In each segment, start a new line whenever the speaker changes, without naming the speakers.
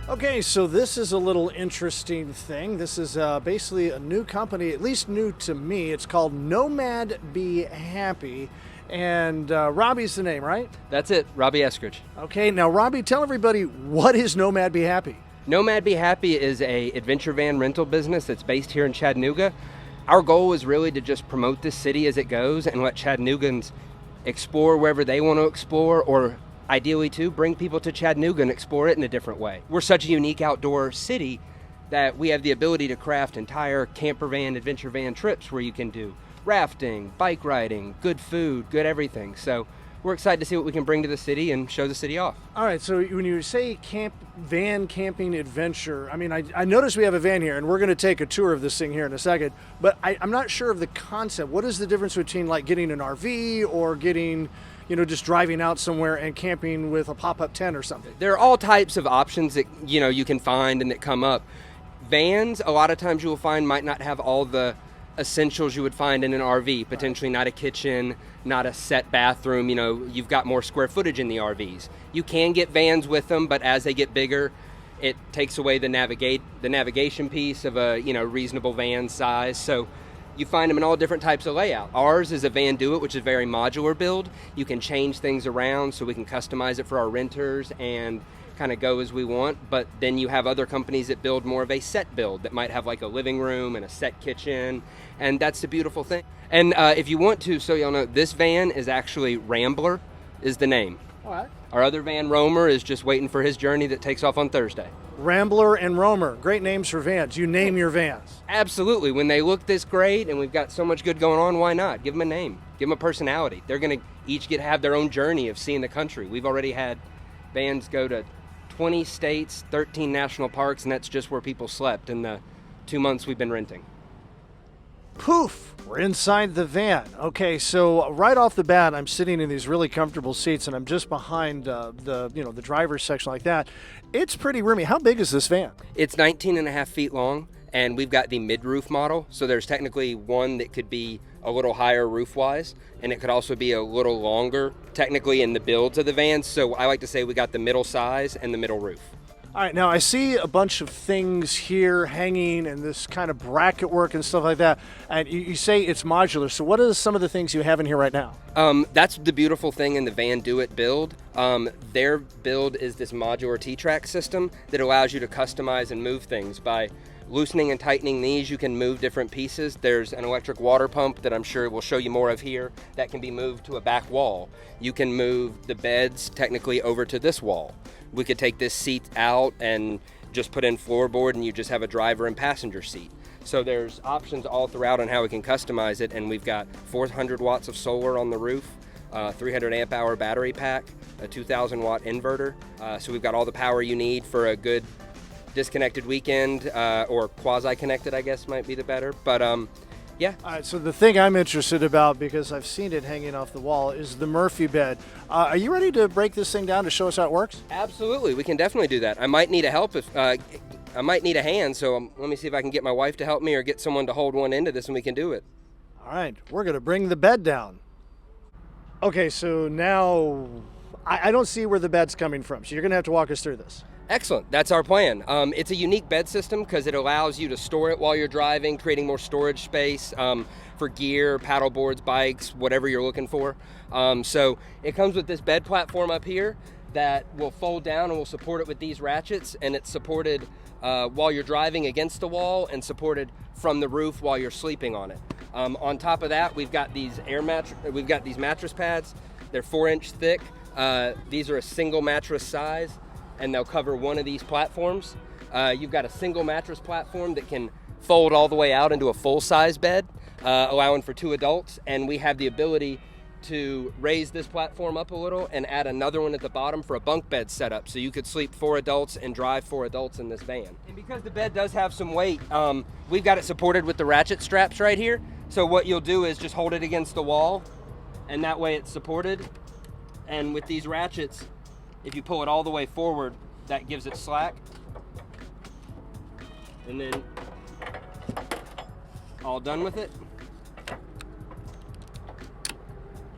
Okay, so this is a little interesting thing. This is basically a new company, at least new to me. It's called Nomad Be Happy. And Robby's the name, right?
That's it, Robby Eskridge.
Okay, now Robby, tell everybody, what is Nomad Be Happy?
Nomad Be Happy is a adventure van rental business that's based here in Chattanooga. Our goal is really to just promote this city as it goes and let Chattanoogans explore wherever they want to explore, or ideally too, bring people to Chattanooga and explore it in a different way. We're such a unique outdoor city that we have the ability to craft entire camper van, adventure van trips where you can do rafting, bike riding, good food, good everything. So we're excited to see what we can bring to the city and show the city off.
All right, so when you say van camping adventure, I mean, I noticed we have a van here, and we're going to take a tour of this thing here in a second, but I'm not sure of the concept. What is the difference between like getting an RV or getting, just driving out somewhere and camping with a pop-up tent or something?
There are all types of options that, you can find and that come up. Vans, a lot of times you will find, might not have all the essentials you would find in an RV, potentially not a kitchen, not a set bathroom. You've got more square footage in the RVs. You can get vans with them, but as they get bigger, it takes away the navigation piece of a reasonable van size. So you find them in all different types of layout. Ours is a Van Do It, which is a very modular build. You can change things around so we can customize it for our renters and kind of go as we want. But then you have other companies that build more of a set build that might have like a living room and a set kitchen, and that's the beautiful thing. And if you want to, so y'all know, this van is actually Rambler is the name.
All right.
Our other van, Roamer, is just waiting for his journey that takes off on Thursday.
Rambler and Roamer, great names for vans. You name your vans.
Absolutely. When they look this great and we've got so much good going on, why not? Give them a name. Give them a personality. They're going to each have their own journey of seeing the country. We've already had vans go to 20 states, 13 national parks, and that's just where people slept in the 2 months we've been renting.
Poof, we're inside the van. Okay, so right off the bat, I'm sitting in these really comfortable seats, and I'm just behind the driver's section like that. It's pretty roomy. How big is this van?
It's 19 and a half feet long, and we've got the mid-roof model. So there's technically one that could be a little higher roof-wise, and it could also be a little longer, technically in the builds of the van. So I like to say we got the middle size and the middle roof.
All right, now I see a bunch of things here hanging and this kind of bracket work and stuff like that. And you say it's modular. So what are some of the things you have in here right now?
That's the beautiful thing in the Van Do It build. Their build is this modular T-track system that allows you to customize and move things. By loosening and tightening these, you can move different pieces. There's an electric water pump that I'm sure we'll show you more of here that can be moved to a back wall. You can move the beds technically over to this wall. We could take this seat out and just put in floorboard, and you just have a driver and passenger seat. So there's options all throughout on how we can customize it, and we've got 400 watts of solar on the roof, 300 amp hour battery pack, a 2,000 watt inverter. So we've got all the power you need for a good disconnected weekend, or quasi-connected, I guess might be the better. But yeah.
All right, so the thing I'm interested about, because I've seen it hanging off the wall, is the Murphy bed. Are you ready to break this thing down to show us how it works?
Absolutely, we can definitely do that. I might need a hand, so let me see if I can get my wife to help me or get someone to hold one end of this and we can do it.
All right, we're going to bring the bed down. Okay, so now I don't see where the bed's coming from, so you're going to have to walk us through this.
Excellent. That's our plan. It's a unique bed system because it allows you to store it while you're driving, creating more storage space for gear, paddle boards, bikes, whatever you're looking for. So it comes with this bed platform up here that will fold down and will support it with these ratchets, and it's supported while you're driving against the wall and supported from the roof while you're sleeping on it. On top of that, we've got these mattress pads. They're 4-inch thick. These are a single mattress size, and they'll cover one of these platforms. You've got a single mattress platform that can fold all the way out into a full-size bed, allowing for 2 adults, and we have the ability to raise this platform up a little and add another one at the bottom for a bunk bed setup, so you could sleep 4 adults and drive 4 adults in this van. And because the bed does have some weight, we've got it supported with the ratchet straps right here, so what you'll do is just hold it against the wall, and that way it's supported. And with these ratchets, if you pull it all the way forward, that gives it slack. And then, all done with it.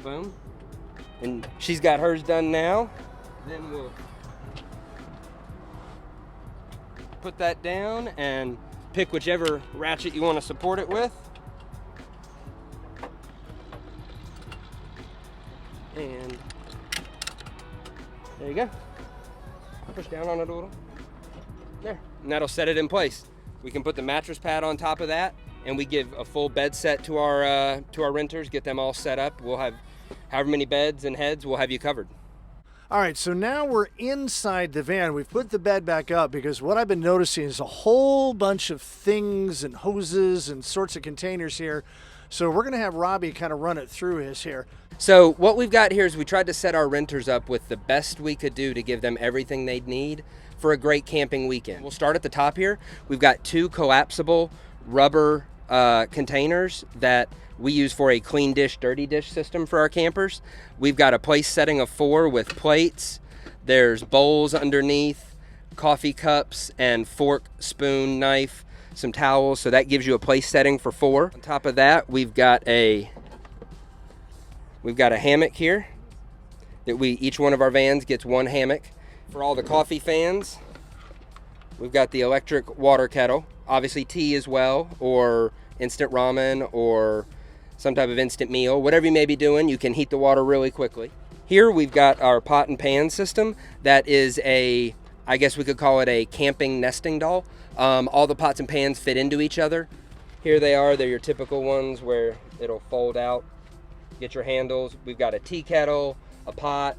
Boom. And she's got hers done now. Then we'll put that down and pick whichever ratchet you want to support it with. And there you go. Push down on it a little. There. And that'll set it in place. We can put the mattress pad on top of that, and we give a full bed set to our renters, get them all set up. We'll have however many beds and heads, we'll have you covered.
All right, so now we're inside the van. We've put the bed back up because what I've been noticing is a whole bunch of things and hoses and sorts of containers here. So we're going to have Robby kind of run it through his here.
So what we've got here is we tried to set our renters up with the best we could do to give them everything they'd need for a great camping weekend. We'll start at the top here. We've got 2 collapsible rubber containers that we use for a clean dish, dirty dish system for our campers. We've got a place setting of 4 with plates. There's bowls underneath, coffee cups, and fork, spoon, knife, some towels. So that gives you a place setting for 4. On top of that, we've got a hammock here that each one of our vans gets 1 hammock. For all the coffee fans, we've got the electric water kettle, obviously tea as well, or instant ramen, or some type of instant meal. Whatever you may be doing, you can heat the water really quickly. Here we've got our pot and pan system that is I guess we could call it a camping nesting doll. All the pots and pans fit into each other. Here they are, they're your typical ones where it'll fold out, get your handles. We've got a tea kettle, a pot,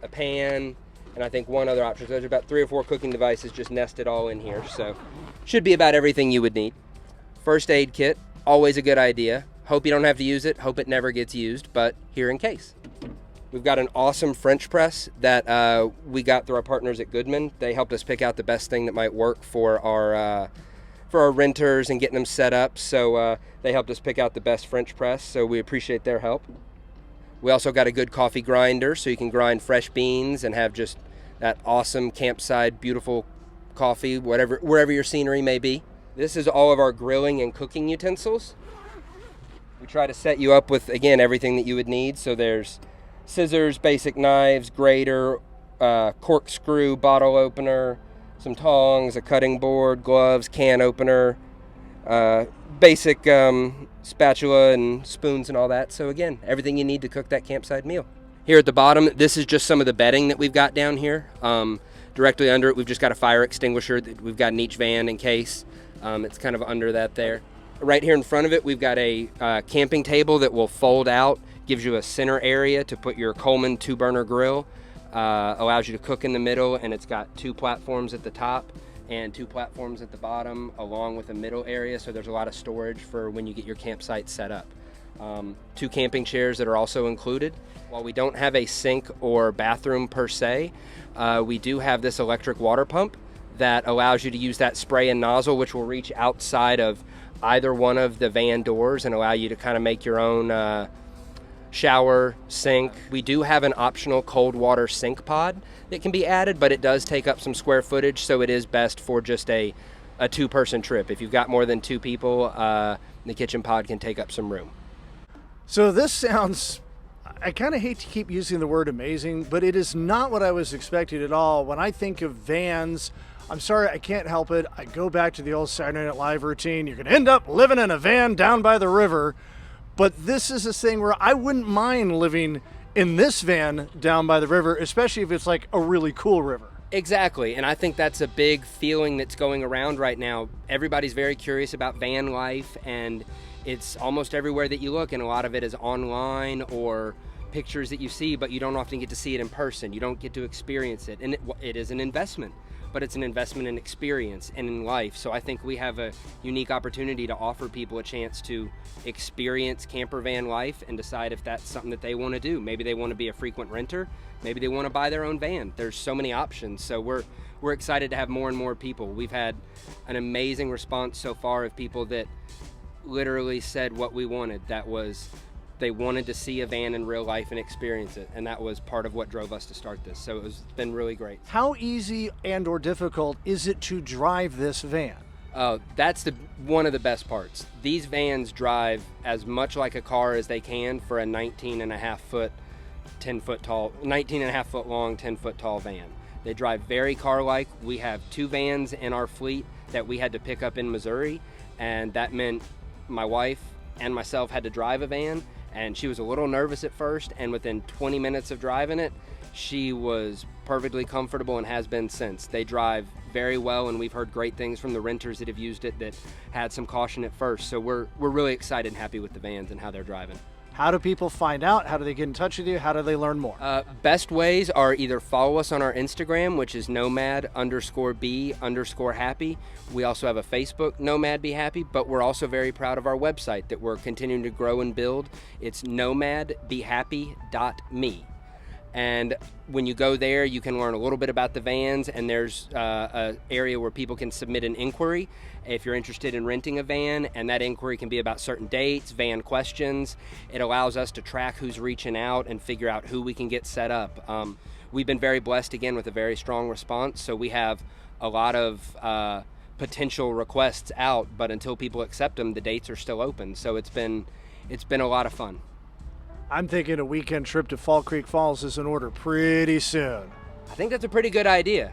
a pan, and I think 1 other option. So there's about 3 or 4 cooking devices just nested all in here. So should be about everything you would need. First aid kit, always a good idea. Hope you don't have to use it, hope it never gets used, but here in case. We've got an awesome French press that we got through our partners at Goodman. They helped us pick out the best thing that might work for our renters and getting them set up. So they helped us pick out the best French press, so we appreciate their help. We also got a good coffee grinder, so you can grind fresh beans and have just that awesome campsite, beautiful coffee, wherever your scenery may be. This is all of our grilling and cooking utensils. We try to set you up with, again, everything that you would need. So there's scissors, basic knives, grater, corkscrew, bottle opener, some tongs, a cutting board, gloves, can opener, basic spatula and spoons and all that. So again, everything you need to cook that campsite meal. Here at the bottom, this is just some of the bedding that we've got down here. Directly under it, we've just got a fire extinguisher that we've got in each van in case. It's kind of under that there. Right here in front of it, we've got a camping table that will fold out, gives you a center area to put your Coleman 2-burner grill, allows you to cook in the middle, and it's got 2 platforms at the top and 2 platforms at the bottom, along with a middle area, so there's a lot of storage for when you get your campsite set up. 2 camping chairs that are also included. While we don't have a sink or bathroom per se, we do have this electric water pump that allows you to use that spray and nozzle, which will reach outside of either one of the van doors and allow you to kind of make your own shower, sink. We do have an optional cold water sink pod that can be added, but it does take up some square footage, so it is best for just a 2-person trip. If you've got more than 2 people, the kitchen pod can take up some room.
So this sounds, I kind of hate to keep using the word amazing, but it is not what I was expecting at all. When I think of vans, I'm sorry, I can't help it. I go back to the old Saturday Night Live routine. You're going to end up living in a van down by the river. But this is a thing where I wouldn't mind living in this van down by the river, especially if it's like a really cool river.
Exactly, and I think that's a big feeling that's going around right now. Everybody's very curious about van life, and it's almost everywhere that you look, and a lot of it is online or pictures that you see, but you don't often get to see it in person. You don't get to experience it, and it is an investment. But it's an investment in experience and in life. So I think we have a unique opportunity to offer people a chance to experience camper van life and decide if that's something that they want to do. Maybe they want to be a frequent renter. Maybe they want to buy their own van. There's so many options. So we're excited to have more and more people. We've had an amazing response so far of people that literally said what we wanted. That was, they wanted to see a van in real life and experience it, and that was part of what drove us to start this. So it's been really great.
How easy and or difficult is it to drive this van?
That's one of the best parts. These vans drive as much like a car as they can for a 19 and a half foot long, 10 foot tall van. They drive very car-like. We have 2 vans in our fleet that we had to pick up in Missouri, and that meant my wife and myself had to drive a van, and she was a little nervous at first, and within 20 minutes of driving it, she was perfectly comfortable and has been since. They drive very well, and we've heard great things from the renters that have used it that had some caution at first. So we're really excited and happy with the vans and how they're driving.
How do people find out? How do they get in touch with you? How do they learn more?
Best ways are either follow us on our Instagram, which is Nomad_Be_Happy. We also have a Facebook, Nomad Be Happy, but we're also very proud of our website that we're continuing to grow and build. It's nomadbehappy.me. And when you go there, you can learn a little bit about the vans, and there's an area where people can submit an inquiry if you're interested in renting a van, and that inquiry can be about certain dates, van questions. It allows us to track who's reaching out and figure out who we can get set up. We've been very blessed, again, with a very strong response, so we have a lot of potential requests out, but until people accept them, the dates are still open. So it's been a lot of fun.
I'm thinking a weekend trip to Fall Creek Falls is in order pretty soon.
I think that's a pretty good idea.